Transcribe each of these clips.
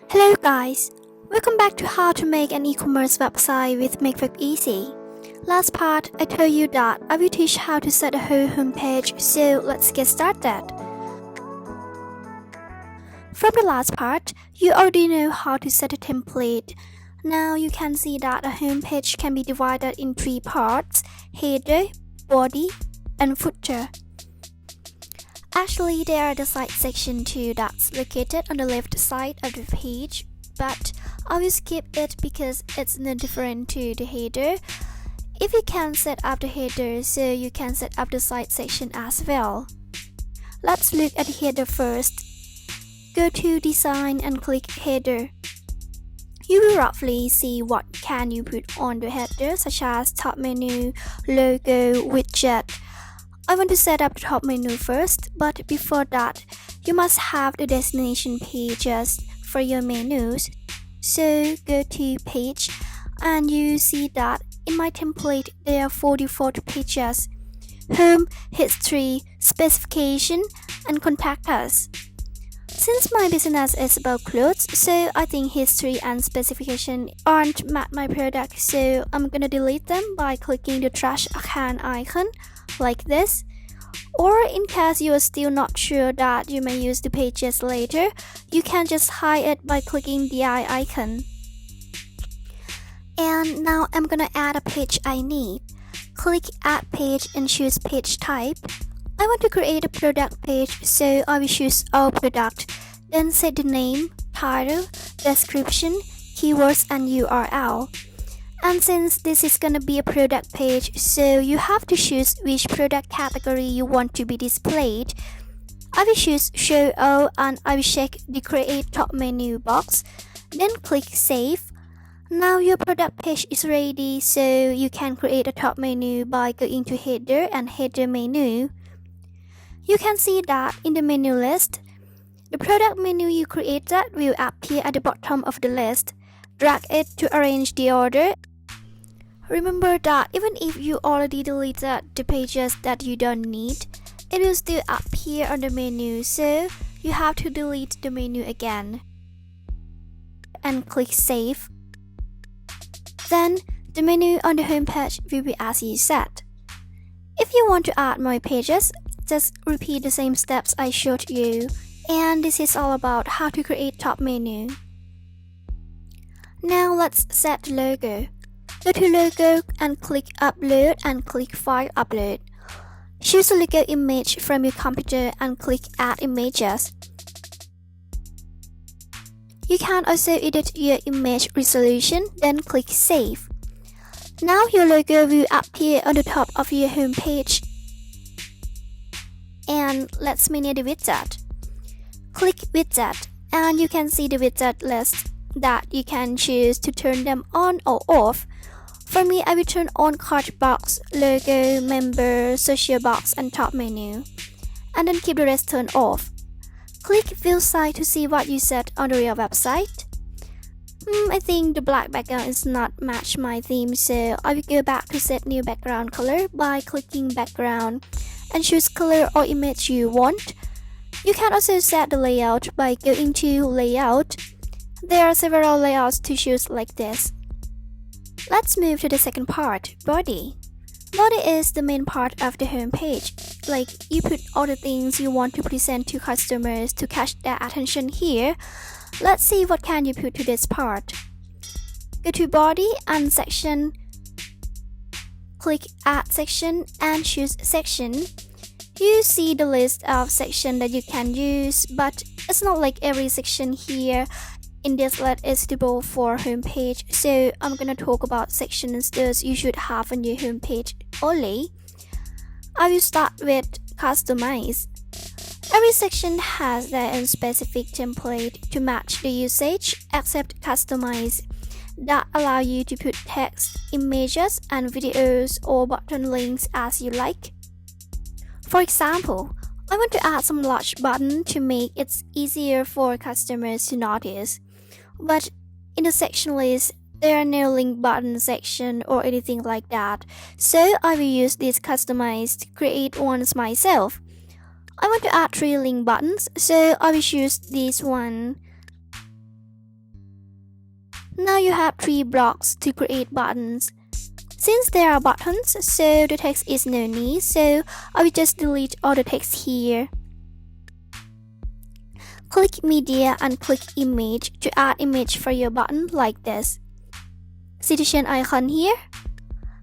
Hello guys, welcome back to how to make an e-commerce website with MakeWebEasy. Last part I told you that I will teach how to set a whole homepage, so let's get started. From the last part, you already know how to set a template. Now you can see that a homepage can be divided in three parts: header, body, and footer. Actually, there are the site section too that's located on the left side of the page, but I will skip it because it's no different to the header. If you can set up the header, so you can set up the site section as well. Let's look at the header first. Go to Design and click Header. You will roughly see what can you put on the header, such as top menu, logo, widget. I want to set up the top menu first, but before that, you must have the destination pages for your menus. So go to Page, and you see that in my template there are 4 default pages: Home, History, Specification, and Contact Us. Since my business is about clothes, so I think history and specification aren't my product, so I'm gonna delete them by clicking the trash can icon like this. Or in case you are still not sure that you may use the pages later, you can just hide it by clicking the eye icon. And now I'm gonna add a page I need. Click Add Page and choose Page Type. I want to create a product page, so I will choose All Product. Then set the name, title, description, keywords, and URL. And since this is gonna be a product page, so you have to choose which product category you want to be displayed. I will choose Show All, and I will check the Create Top Menu box. Then click Save. Now your product page is ready, so you can create a top menu by going to Header and Header Menu. You can see that in the menu list, the product menu you created will appear at the bottom of the list. Drag it to arrange the order. Remember that even if you already deleted the pages that you don't need, it will still appear on the menu, so you have to delete the menu again. And click Save. Then the menu on the home page will be as you said. If you want to add more pages, just repeat the same steps I showed you. And this is all about how to create top menu. Now let's set the logo. Go to Logo and click Upload and click File Upload. Choose a logo image from your computer and click Add Images. You can also edit your image resolution, then click Save. Now your logo will appear on the top of your home page. And let's manage the widget. Click Widget, and you can see the widget list that you can choose to turn them on or off. For me, I will turn on card box, logo, member, social box, and top menu, and then keep the rest turned off. Click View Site to see what you set on the real website. I think the black background is not match my theme, so I will go back to set new background color by clicking Background and choose color or image you want. You can also set the layout by going to Layout. There are several layouts to choose like this. Let's move to the second part, Body. Body is the main part of the home page. Like, you put all the things you want to present to customers to catch their attention here. Let's see what can you put to this part. Go to Body and Section. Click Add Section and choose Section. You see the list of sections that you can use, but it's not like every section here in this list is suitable for homepage, so I'm gonna talk about sections that you should have on your homepage only. I will start with Customize. Every section has their own specific template to match the usage, except Customize, that allow you to put text, images, and videos or button links as you like. For example, I want to add some large button to make it easier for customers to notice. But in the section list, there are no link button section or anything like that, so I will use this Customize to create ones myself. I want to add 3 link buttons, so I will choose this one. Now you have 3 blocks to create buttons. Since there are buttons, so the text is no need, so I will just delete all the text here. Click Media and click Image to add image for your button like this. Citation icon here.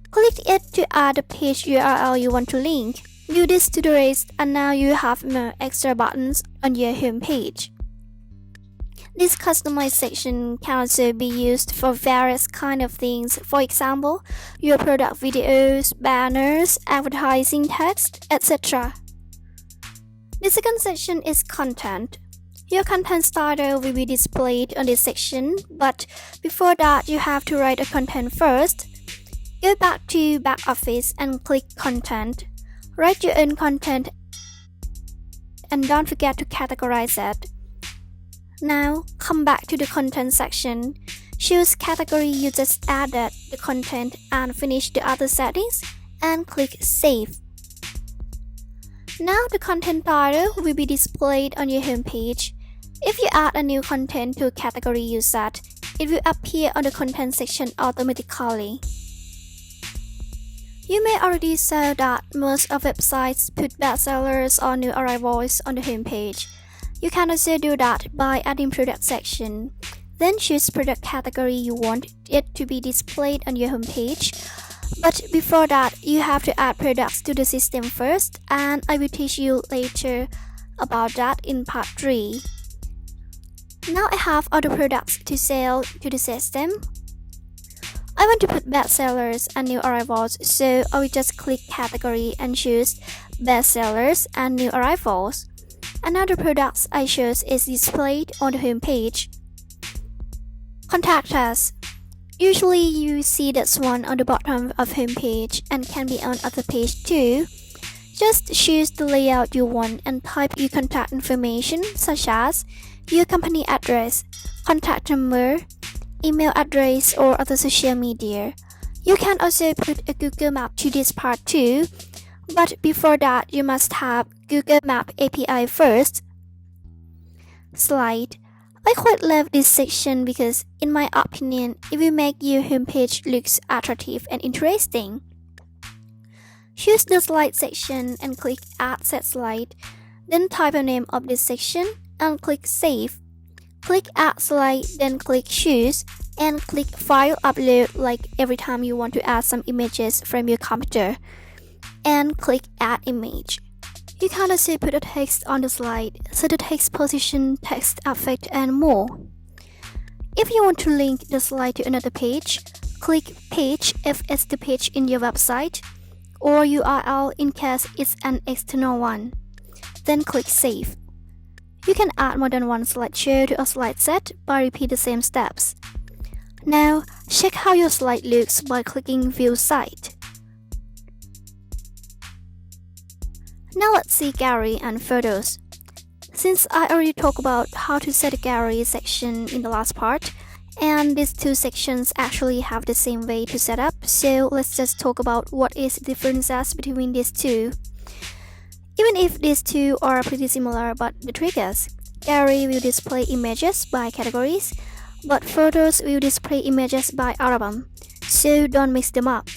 Click it to add the page URL you want to link. Do this to the rest and now you have more extra buttons on your home page. This customized section can also be used for various kind of things, for example, your product videos, banners, advertising text, etc. The second section is content. Your content starter will be displayed on this section, but before that you have to write a content first. Go back to back office and click content. Write your own content and don't forget to categorize it. Now come back to the content section. Choose category you just added the content and finish the other settings and click save. Now the content title will be displayed on your home page. If you add a new content to a category you set, it will appear on the content section automatically. You may already saw that most of websites put bestsellers or new arrivals on the home page. You can also do that by adding product section. Then choose product category you want it to be displayed on your home page. But before that, you have to add products to the system first, and I will teach you later about that in part 3. Now I have other products to sell to the system. I want to put bestsellers and new arrivals, so I will just click category and choose bestsellers and new arrivals. Another product I chose is displayed on the home page. Contact us. Usually you see this one on the bottom of home page and can be on other page too. Just choose the layout you want and type your contact information such as your company address, contact number, email address or other social media. You can also put a Google Map to this part too, but before that you must have Google Map API first. Slide. I quite love this section because, in my opinion, it will make your homepage look attractive and interesting. Choose the slide section and click Add Set Slide. Then type the name of this section and click Save. Click Add Slide, then click Choose and click File Upload like every time you want to add some images from your computer. And click Add Image. You can also put a text on the slide, so the text position, text effect, and more. If you want to link the slide to another page, click Page if it's the page in your website, or URL in case it's an external one. Then click Save. You can add more than one slideshow to a slide set by repeat the same steps. Now, check how your slide looks by clicking View Site. Now let's see gallery and photos. Since I already talked about how to set a gallery section in the last part, and these two sections actually have the same way to set up, so let's just talk about what is the differences between these two. Even if these two are pretty similar but the triggers, gallery will display images by categories, but photos will display images by album, so don't mix them up.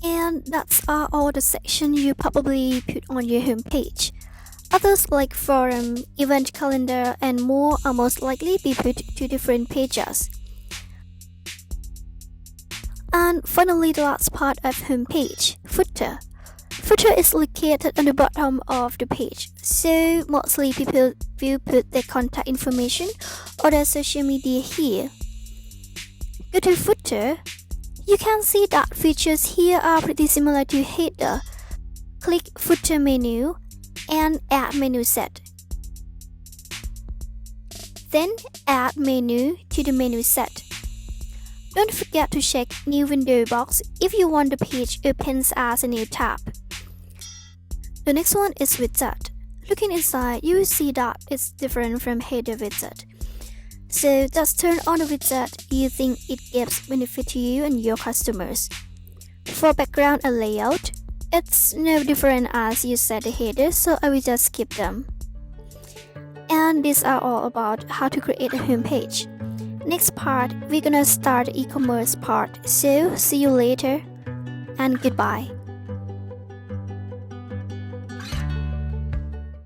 And that's all the sections you probably put on your home page. Others like forum, event calendar, and more are most likely be put to different pages. And finally, the last part of home page, footer. Footer is located on the bottom of the page, so mostly people will put their contact information or their social media here. Go to footer. You can see that features here are pretty similar to header. Click Footer menu and Add Menu Set. Then Add Menu to the menu set. Don't forget to check New Window box if you want the page opens as a new tab. The next one is widget. Looking inside, you will see that it's different from header widget. So just turn on the widget you think it gives benefit to you and your customers. For background and layout, it's no different as you set the header, so I will just skip them. And these are all about how to create a home page. Next part, we're gonna start the e-commerce part. So see you later and goodbye.